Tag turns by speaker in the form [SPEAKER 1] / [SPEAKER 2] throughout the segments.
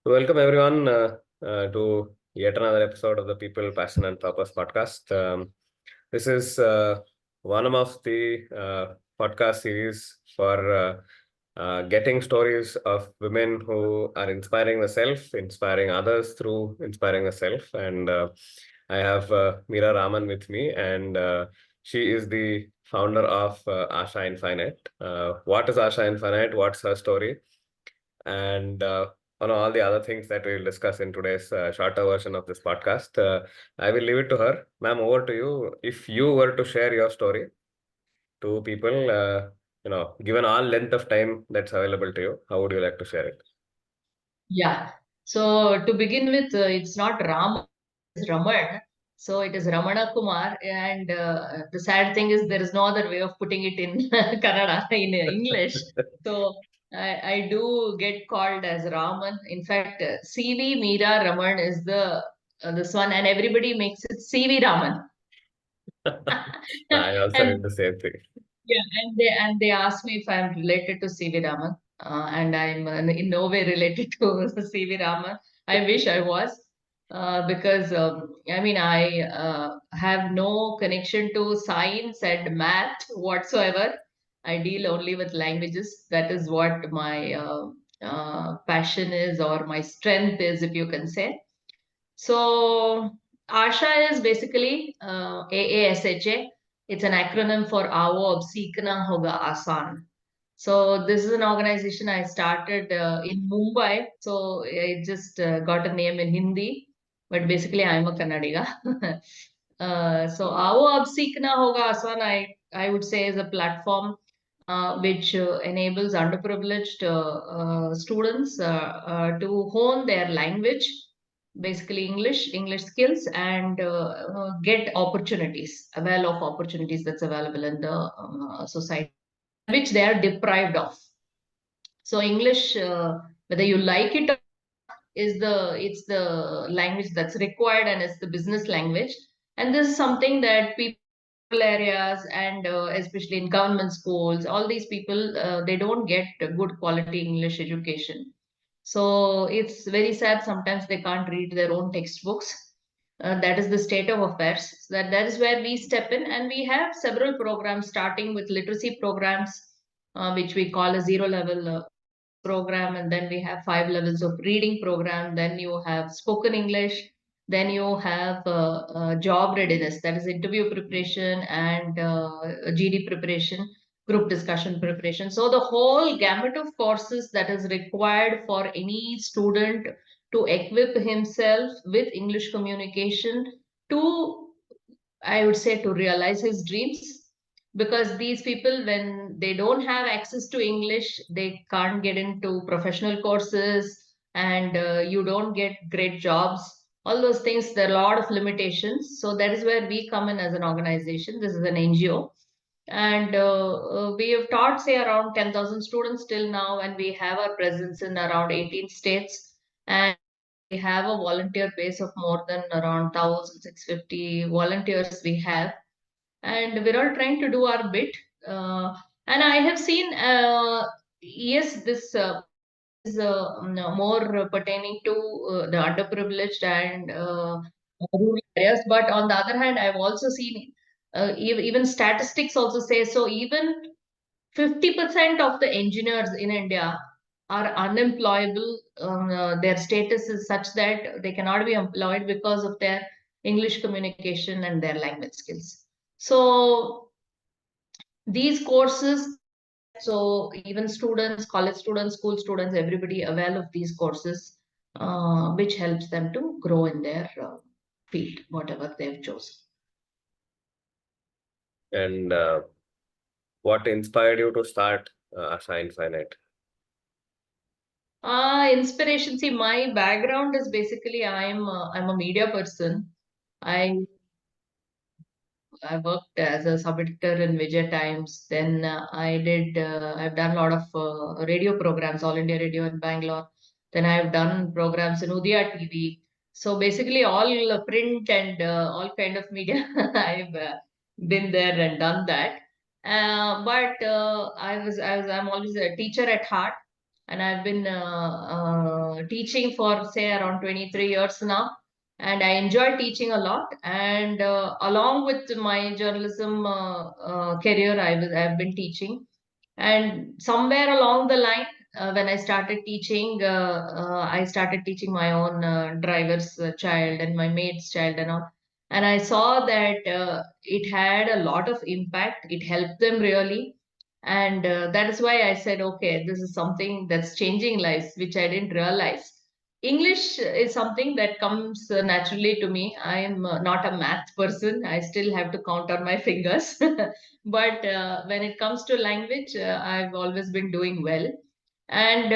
[SPEAKER 1] Welcome everyone to yet another episode of the People, Passion and Purpose podcast. This is one of the podcast series for getting stories of women who are inspiring the self, inspiring others through inspiring the self. And I have Meera Raman with me, and she is the founder of AASHA Infinite. What is AASHA Infinite? What's her story? And on all the other things that we'll discuss in today's shorter version of this podcast. I will leave it to her. Ma'am, over to you. If you were to share your story to people, given all length of time that's available to you, how would you like to share it?
[SPEAKER 2] Yeah. So to begin with, it's not Ram, it's Raman. So it is Ramana Kumar. And the sad thing is there is no other way of putting it in Kannada, in English. So I do get called as Raman. In fact, CV Meera Raman is the this one, and everybody makes it CV Raman.
[SPEAKER 1] I also
[SPEAKER 2] And
[SPEAKER 1] did the same thing.
[SPEAKER 2] yeah, and they asked me if I'm related to C.V. Raman, and I'm in no way related to C.V. Raman. I wish I was, because I mean I have no connection to science and math whatsoever. I deal only with languages. That is what my passion is, or my strength is, if you can say. So ASHA is basically AASHA. It's an acronym for Aavo Ab Seekhna Hoga Asan. So this is an organization I started in Mumbai. So I just got a name in Hindi, but basically I'm a Kannadiga. So Aavo Ab Seekhna Hoga Asan, I would say, is a platform which enables underprivileged students to hone their language, basically English skills, and get opportunities, avail of opportunities that's available in the society, which they are deprived of. So English, whether you like it or it's the language that's required, and it's the business language. And this is something that people areas, and especially in government schools, all these people, they don't get a good quality English education. So it's very sad. Sometimes they can't read their own textbooks. That is the state of affairs. So that is where we step in, and we have several programs, starting with literacy programs, which we call a zero level program, and then we have 5 levels of reading program. Then you have spoken English. Then you have job readiness, that is interview preparation, and GD preparation, group discussion preparation. So the whole gamut of courses that is required for any student to equip himself with English communication, to, I would say, to realize his dreams. Because these people, when they don't have access to English, they can't get into professional courses, and you don't get great jobs. All those things, there are a lot of limitations. So that is where we come in as an organization. This is an NGO. And we have taught, say, around 10,000 students till now, and we have our presence in around 18 states. And we have a volunteer base of more than around 1,650 volunteers we have, and we're all trying to do our bit. And I have seen, yes, this is more pertaining to the underprivileged and rural areas. But on the other hand, I've also seen, even statistics also say so. Even 50% of the engineers in India are unemployable. Their status is such that they cannot be employed because of their English communication and their language skills. So these courses, so even students, college students, school students, everybody avail of these courses, which helps them to grow in their field, whatever they've chosen.
[SPEAKER 1] And what inspired you to start AASHA Infinite?
[SPEAKER 2] Inspiration. See, my background is basically I'm a media person. I I worked as a sub-editor in Vijay Times. Then I've done a lot of radio programs, All India Radio in Bangalore. Then I've done programs in Udaya TV. So basically all print and all kind of media, I've been there and done that. But I'm always a teacher at heart. and I've been teaching for say around 23 years now, and I enjoy teaching a lot. And along with my journalism career, I've been teaching. And somewhere along the line, when I started teaching, I started teaching my own driver's child and my maid's child and all. And I saw that it had a lot of impact. It helped them really. And that is why I said, okay, this is something that's changing lives, which I didn't realize. English is something that comes naturally to me. I am not a math person. I still have to count on my fingers. But when it comes to language, I've always been doing well. And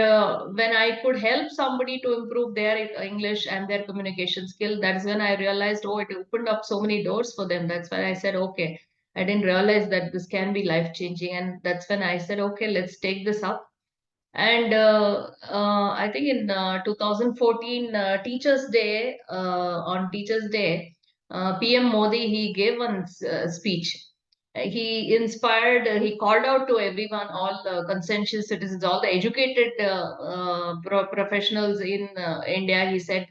[SPEAKER 2] when I could help somebody to improve their English and their communication skill, that's when I realized, oh, it opened up so many doors for them. That's when I said, okay, I didn't realize that this can be life changing. And that's when I said, okay, let's take this up. And I think in 2014, Teachers Day, on Teachers Day, PM Modi, he gave one speech. He inspired, he called out to everyone, all the conscientious citizens, all the educated professionals in India. He said,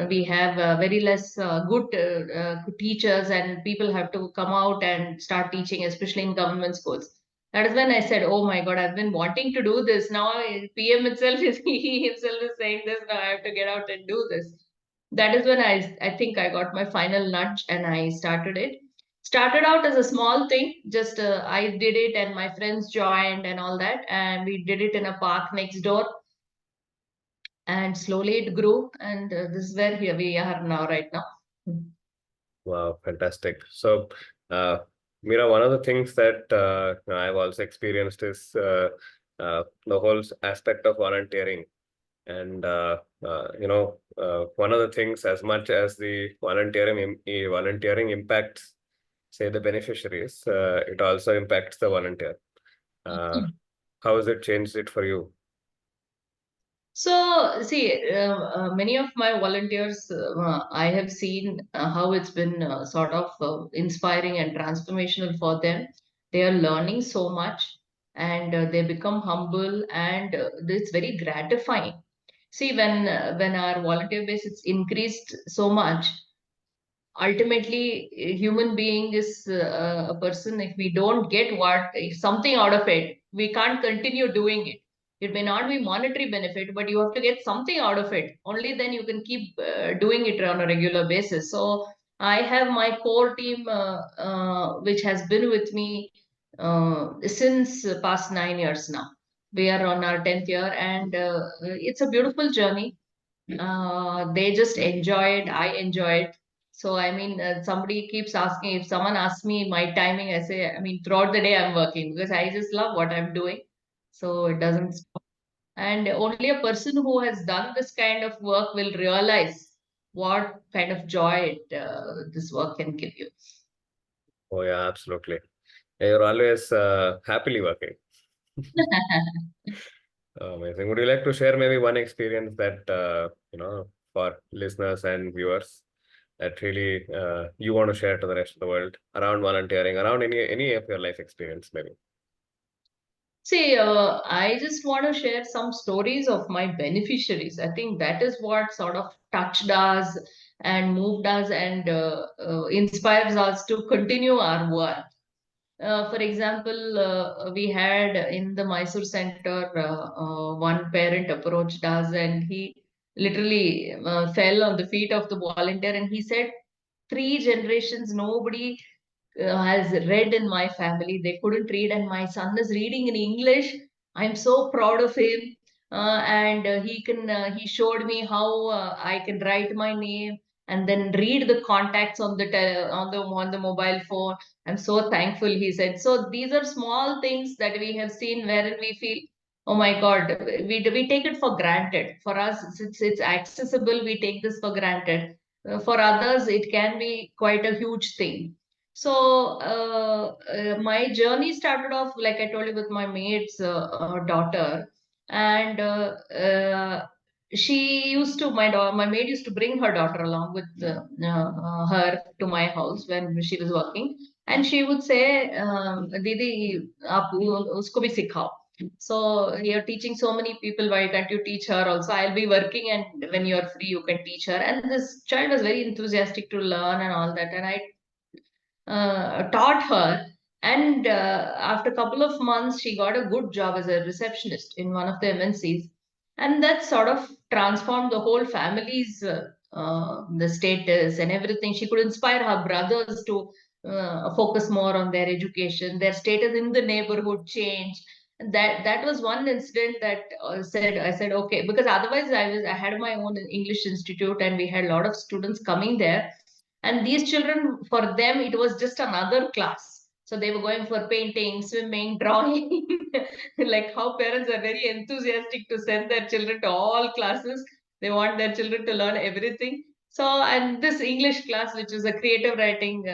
[SPEAKER 2] we have very less good teachers, and people have to come out and start teaching, especially in government schools. That is when I said, "Oh my God, I've been wanting to do this." Now PM itself is he himself is saying this. Now I have to get out and do this. That is when I think I got my final nudge and I started it. Started out as a small thing, just I did it and my friends joined and all that, and we did it in a park next door, and slowly it grew, and this is where here we are now, right now.
[SPEAKER 1] Wow, fantastic. So, uh, Meera, one of the things that I've also experienced is the whole aspect of volunteering. And one of the things, as much as the volunteering impacts, say, the beneficiaries, it also impacts the volunteer. How has it changed it for you?
[SPEAKER 2] So, see, many of my volunteers, I have seen how it's been sort of inspiring and transformational for them. They are learning so much, and they become humble, and it's very gratifying. See, when our volunteer base is increased so much, ultimately a human being is a person. If we don't get what if something out of it, we can't continue doing it. It may not be monetary benefit, but you have to get something out of it. Only then you can keep doing it on a regular basis. So I have my core team, which has been with me since past 9 years now. We are on our 10th year, and it's a beautiful journey. They just enjoy it. I enjoy it. So, I mean, somebody keeps asking, if someone asks me my timing, I say, I mean, throughout the day I'm working because I just love what I'm doing. So it doesn't stop. And only a person who has done this kind of work will realize what kind of joy this work can give you.
[SPEAKER 1] Oh, yeah, absolutely. You're always happily working. Amazing. Would you like to share maybe one experience that, for listeners and viewers that really you want to share to the rest of the world around volunteering, around any of your life experience, maybe?
[SPEAKER 2] See, I just want to share some stories of my beneficiaries. I think that is what sort of touched us and moved us and inspires us to continue our work. For example, we had in the Mysore Center, one parent approached us and he literally fell on the feet of the volunteer, and he said, three generations, nobody has read in my family. They couldn't read, and my son is reading in English. I'm so proud of him. And he showed me how I can write my name and then read the contacts on the mobile phone. I'm so thankful, he said. So these are small things that we have seen wherein we feel, oh my God, we take it for granted. For us, it's accessible. We take this for granted. For others, it can be quite a huge thing. So my journey started off, like I told you, with my maid's daughter, and she used to my maid used to bring her daughter along with her to my house when she was working, and she would say, "Didi, आप उसको भी सिखाओ." So you're teaching so many people, why can't you teach her also? I'll be working, and when you're free, you can teach her. And this child was very enthusiastic to learn and all that. And I taught her. And after a couple of months, she got a good job as a receptionist in one of the MNCs. And that sort of transformed the whole family's the status and everything. She could inspire her brothers to focus more on their education. Their status in the neighborhood changed. And that was one incident that I said okay, because otherwise I had my own English institute, and we had a lot of students coming there, and these children, for them, it was just another class. So they were going for painting, swimming, drawing. Like how parents are very enthusiastic to send their children to all classes. They want their children to learn everything. So, and this English class, which is a creative writing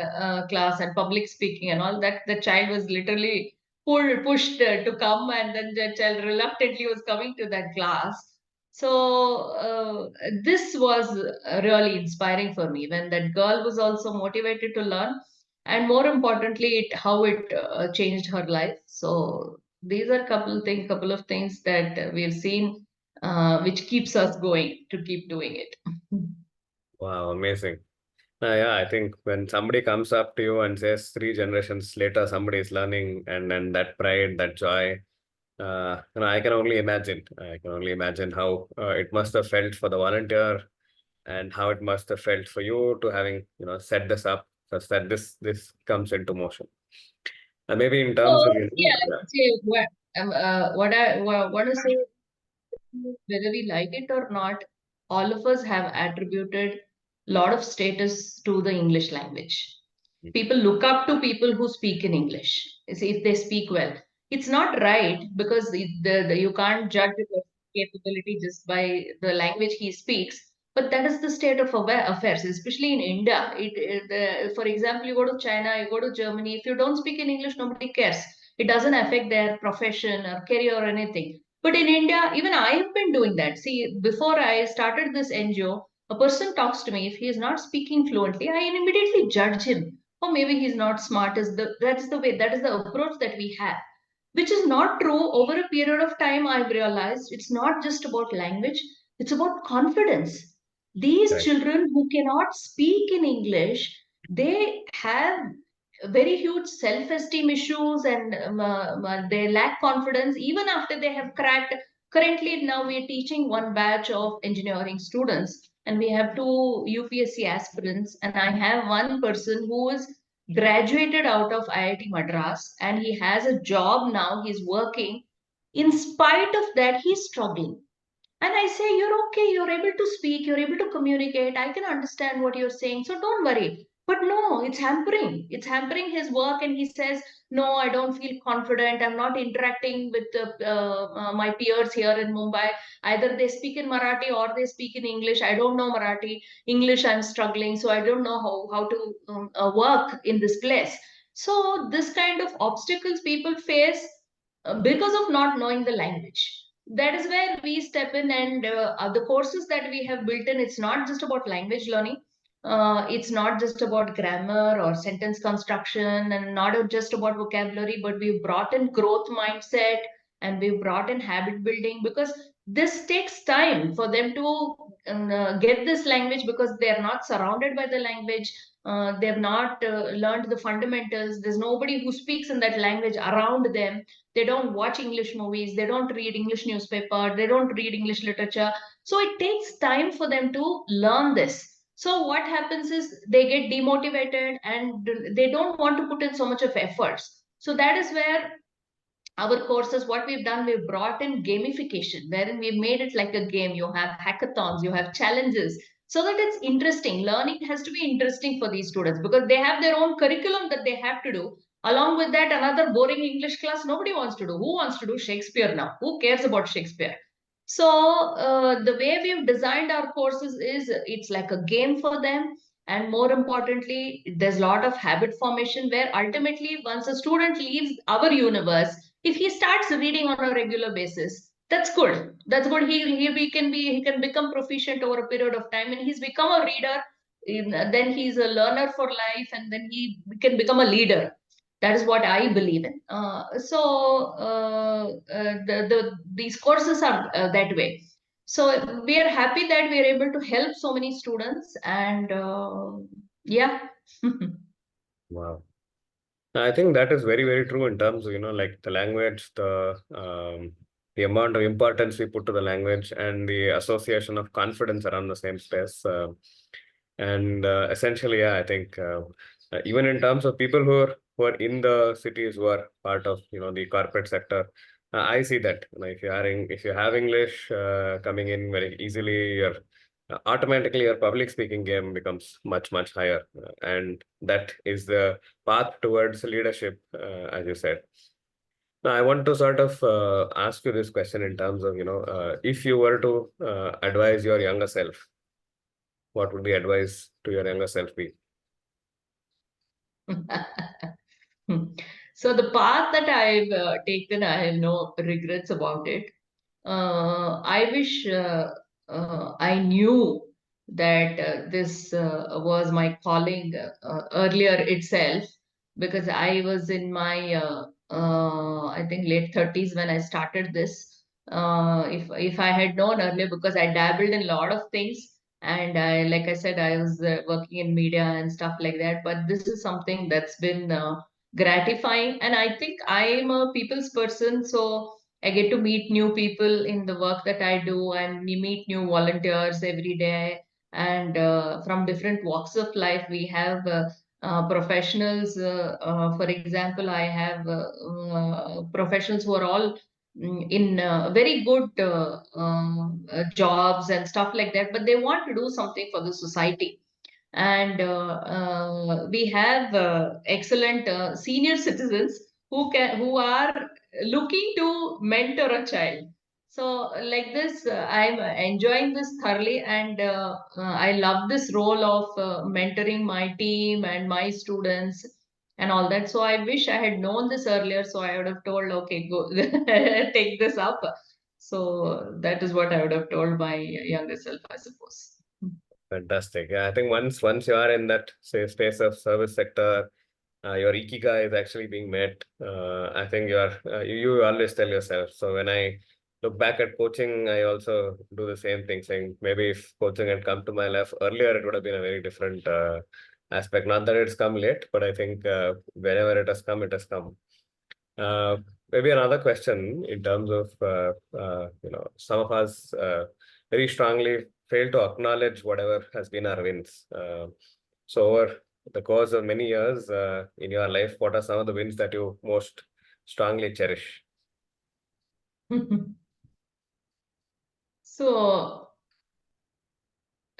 [SPEAKER 2] class and public speaking and all that, the child was literally pushed to come, and then the child reluctantly was coming to that class. So this was really inspiring for me when that girl was also motivated to learn, and more importantly, how it changed her life. So these are couple of things that we've seen, which keeps us going to keep doing it.
[SPEAKER 1] Wow, amazing. Yeah, I think when somebody comes up to you and says 3 generations later somebody is learning, and that pride, that joy, I can only imagine. I can only imagine how it must have felt for the volunteer, and how it must have felt for you to having set this up such that this comes into motion. And maybe in terms of
[SPEAKER 2] So yeah, see, what I want to say, whether we like it or not, all of us have attributed a lot of status to the English language. People look up to people who speak in English, if they speak well. It's not right, because you can't judge a person's capability just by the language he speaks. But that is the state of affairs, especially in India. For example, you go to China, you go to Germany. If you don't speak in English, nobody cares. It doesn't affect their profession or career or anything. But in India, even I have been doing that. See, before I started this NGO, a person talks to me. If he is not speaking fluently, I immediately judge him. Or maybe he's not smart. That's the way, that is the approach that we have, which is not true. Over a period of time, I've realized it's not just about language, it's about confidence. These
[SPEAKER 1] Correct.
[SPEAKER 2] children who cannot speak in English, they have very huge self-esteem issues, and they lack confidence even after they have cracked. Currently, now we are teaching one batch of engineering students, and we have two UPSC aspirants, and I have one person who is graduated out of IIT Madras, and he has a job now. He's working. In spite of that, he's struggling. And I say, you're okay, you're able to speak, you're able to communicate, I can understand what you're saying, so don't worry. But no, it's hampering. It's hampering his work, and he says, no, I don't feel confident. I'm not interacting with my peers here in Mumbai. Either they speak in Marathi or they speak in English. I don't know Marathi. English, I'm struggling, so I don't know how to work in this place. So, this kind of obstacles people face because of not knowing the language. That is where we step in, and the courses that we have built in, it's not just about language learning. It's not just about grammar or sentence construction, and not just about vocabulary, but we've brought in growth mindset, and we've brought in habit building, because this takes time for them to get this language, because they're not surrounded by the language. They've not learned the fundamentals. There's nobody who speaks in that language around them. They don't watch English movies, they don't read English newspaper, they don't read English literature. So it takes time for them to learn this. So what happens is they get demotivated, and they don't want to put in so much of efforts. So that is where our courses, what we've done, we've brought in gamification, wherein we've made it like a game. You have hackathons, you have challenges, so that it's interesting. Learning has to be interesting for these students, because they have their own curriculum that they have to do. Along with that, another boring English class nobody wants to do. Who wants to do Shakespeare now? Who cares about Shakespeare? So the way we've designed our courses is, it's like a game for them. And more importantly, there's a lot of habit formation, where ultimately, once a student leaves our universe, if he starts reading on a regular basis, that's good. That's good. He can become proficient over a period of time, and he's become a reader. Then he's a learner for life, and then he can become a leader. That is what I believe in. These courses are that way. So we are happy that we are able to help so many students, and yeah.
[SPEAKER 1] Wow. I think that is very, very true in terms of, like the language, the amount of importance we put to the language and the association of confidence around the same space. And essentially, yeah, I think even in terms of people who are in the cities who are part of, the corporate sector, I see that. If you have English coming in very easily, automatically your public speaking game becomes much, much higher. And that is the path towards leadership, as you said. Now, I want to sort of ask you this question in terms of, if you were to advise your younger self, what would the advice to your younger self be?
[SPEAKER 2] So the path that I've taken, I have no regrets about it. I wish I knew that this was my calling earlier itself, because I was in my I think late 30s when I started this. If I had known earlier, because I dabbled in a lot of things, and I, like I said, I was working in media and stuff like that. But this is something that's been gratifying, and I think I am a people's person, so I get to meet new people in the work that I do, and we meet new volunteers every day. And from different walks of life, we have professionals. For example, I have professionals who are all in very good jobs and stuff like that, but they want to do something for the society. And we have excellent senior citizens who are looking to mentor a child. So like this, I'm enjoying this thoroughly, and I love this role of mentoring my team and my students and all that. So I wish I had known this earlier, so I would have told, okay, go take this up. So that is what I would have told my younger self, I suppose.
[SPEAKER 1] Fantastic. Yeah, I think once you are in that say space of service sector, your ikigai is actually being met. I think you always tell yourself. So when I look back at coaching, I also do the same thing, saying maybe if coaching had come to my life earlier, it would have been a very different aspect. Not that it's come late, but I think whenever it has come, it has come. Uh, Maybe another question in terms of some of us very strongly fail to acknowledge whatever has been our wins. So over the course of many years in your life, what are some of the wins that you most strongly cherish?
[SPEAKER 2] So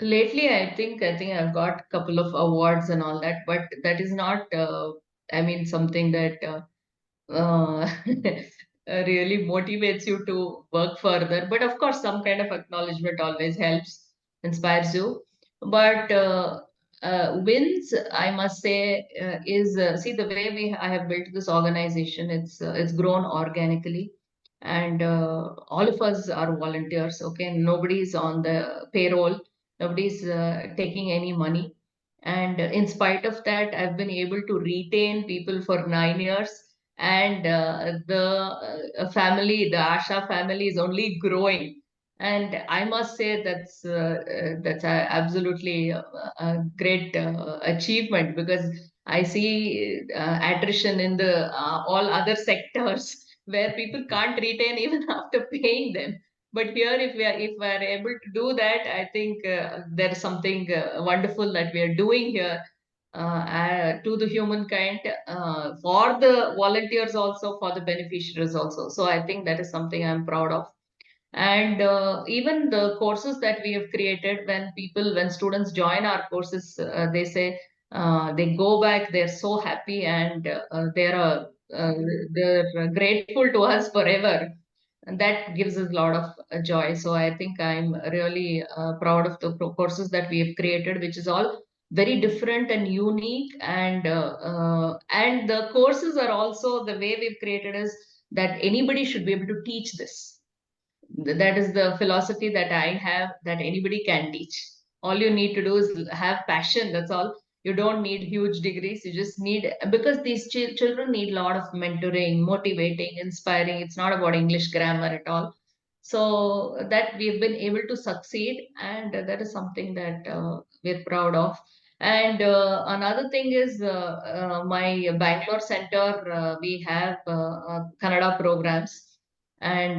[SPEAKER 2] lately, I think I've got a couple of awards and all that, but that is not, I mean, something that really motivates you to work further. But of course, some kind of acknowledgement always helps, inspires you. But wins, I must say, is see the way I have built this organization. It's grown organically, and all of us are volunteers. Okay, nobody's on the payroll, nobody's taking any money. And in spite of that, I've been able to retain people for 9 years, and the family, the AASHA family, is only growing. And I must say that's absolutely a great achievement, because I see attrition in the all other sectors where people can't retain even after paying them. But here, if we are able to do that, I think there is something wonderful that we are doing here to the humankind, for the volunteers also, for the beneficiaries also. So I think that is something I'm proud of. And even the courses that we have created, when students join our courses, they say they go back, they're so happy, and they're grateful to us forever, and that gives us a lot of joy. So I think I'm really proud of the courses that we have created, which is all very different and unique. And the courses are also, the way we've created is that anybody should be able to teach this. That is the philosophy that I have, that anybody can teach. All you need to do is have passion. That's all. You don't need huge degrees. You just need, because these children need a lot of mentoring, motivating, inspiring. It's not about English grammar at all. So that we've been able to succeed, and that is something that we're proud of. And another thing is my Bangalore center, we have Kannada programs. And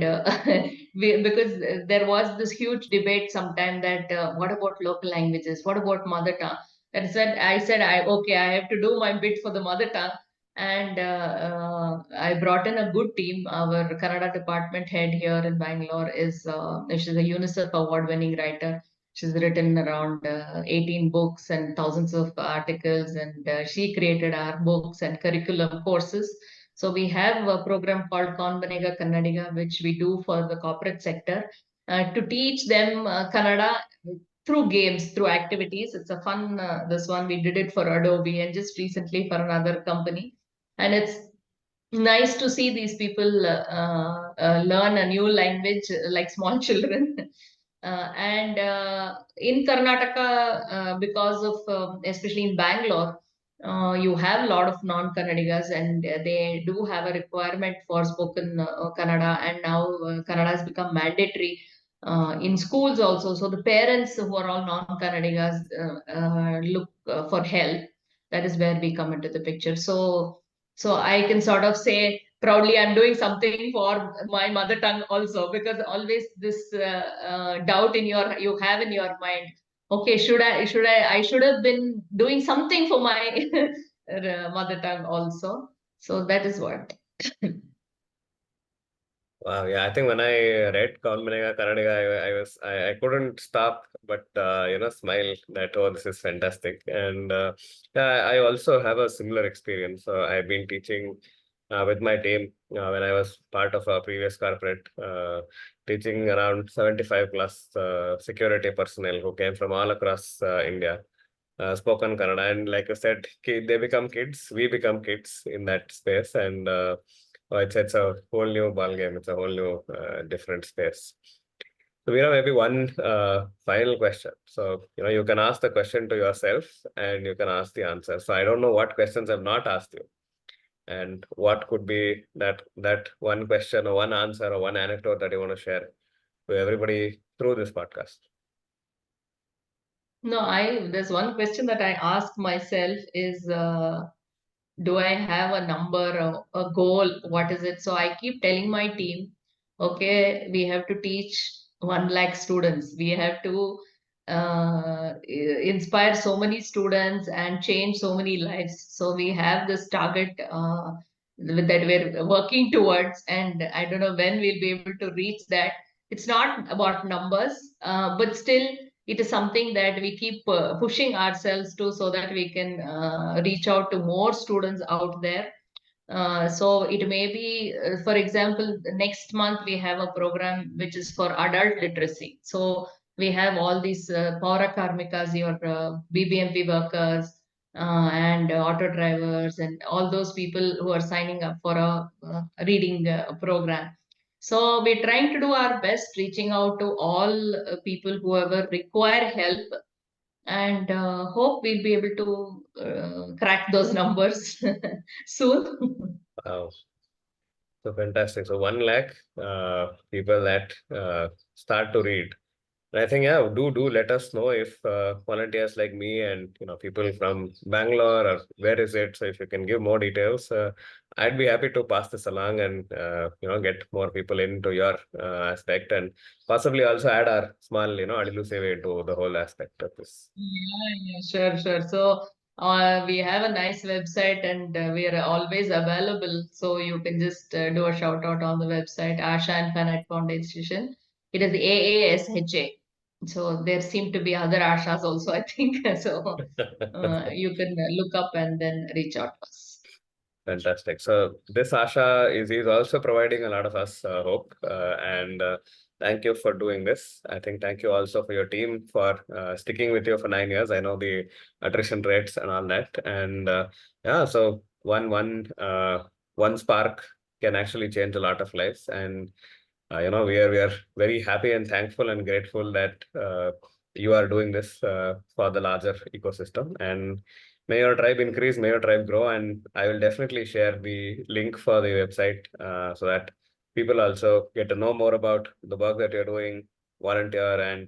[SPEAKER 2] because there was this huge debate sometime that what about local languages? What about mother tongue? Okay, I have to do my bit for the mother tongue. And I brought in a good team. Our Kannada department head here in Bangalore she's a UNICEF award-winning writer. She's written around 18 books and thousands of articles, and she created our books and curriculum courses. So we have a program called Kaun Banega Kannadiga, which we do for the corporate sector to teach them Kannada through games, through activities. It's a fun, this one we did it for Adobe and just recently for another company. And it's nice to see these people learn a new language like small children. And in Karnataka, because of, especially in Bangalore, you have a lot of non-Kannadigas, and they do have a requirement for spoken Kannada, and now Kannada has become mandatory in schools also. So the parents who are all non-Kannadigas look for help. That is where we come into the picture. So I can sort of say proudly I'm doing something for my mother tongue also, because always this doubt you have in your mind. Okay, I should have been doing something for my mother tongue also. So that is what.
[SPEAKER 1] Wow, yeah, I think when I read Kaun Banega Kannadiga, I couldn't stop but smile that, oh, this is fantastic. And yeah, I also have a similar experience. So I've been teaching with my team when I was part of a previous corporate, teaching around 75 plus security personnel who came from all across India, spoken Kannada. And like I said, they become kids, we become kids in that space. And it's a whole new ball game. It's a whole new different space. So we have maybe one final question. So you can ask the question to yourself and you can ask the answer. So I don't know what questions I've not asked you, and what could be that one question or one answer or one anecdote that you want to share to everybody through this podcast.
[SPEAKER 2] No, there's one question that I ask myself is, do I have a number, a goal? What is it? So I keep telling my team, okay, we have to teach 1 lakh students. We have to inspire so many students and change so many lives. So we have this target that we're working towards, and I don't know when we'll be able to reach that. It's not about numbers, but still it is something that we keep pushing ourselves to, so that we can reach out to more students out there. So it may be, for example, next month we have a program which is for adult literacy. So we have all these Paura Karmikas, your BBMP workers, and auto drivers, and all those people who are signing up for a reading program. So we're trying to do our best, reaching out to all people whoever require help, and hope we'll be able to crack those numbers soon.
[SPEAKER 1] Wow. So fantastic. So 1 lakh people that start to read. And I think, yeah, do let us know if volunteers like me and people from Bangalore, or where is it? So if you can give more details, I'd be happy to pass this along and get more people into your aspect, and possibly also add our small Adilu Seve into the whole aspect of this.
[SPEAKER 2] Yeah, sure, sure. So we have a nice website, and we are always available. So you can just do a shout out on the website, AASHA and Finite Foundation. It is AASHA. So there seem to be other ASHAs also, I think. So you can look up and then reach out to us.
[SPEAKER 1] Fantastic. So this AASHA is also providing a lot of us hope, and thank you for doing this. I think thank you also for your team for sticking with you for 9 years. I know the attrition rates and all that, and yeah, so one spark can actually change a lot of lives, and we are very happy and thankful and grateful that you are doing this for the larger ecosystem. And may your tribe increase, may your tribe grow, and I will definitely share the link for the website so that people also get to know more about the work that you're doing, volunteer, and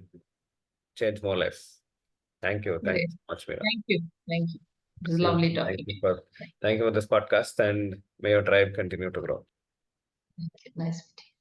[SPEAKER 1] change more lives. Thank you. Thank
[SPEAKER 2] Great.
[SPEAKER 1] you so much, Meera.
[SPEAKER 2] Thank you. Thank you. It was
[SPEAKER 1] Thank
[SPEAKER 2] lovely
[SPEAKER 1] you.
[SPEAKER 2] talking to you.
[SPEAKER 1] Thank you for this podcast, and may your tribe continue to grow.
[SPEAKER 2] Thank you. Nice meeting you.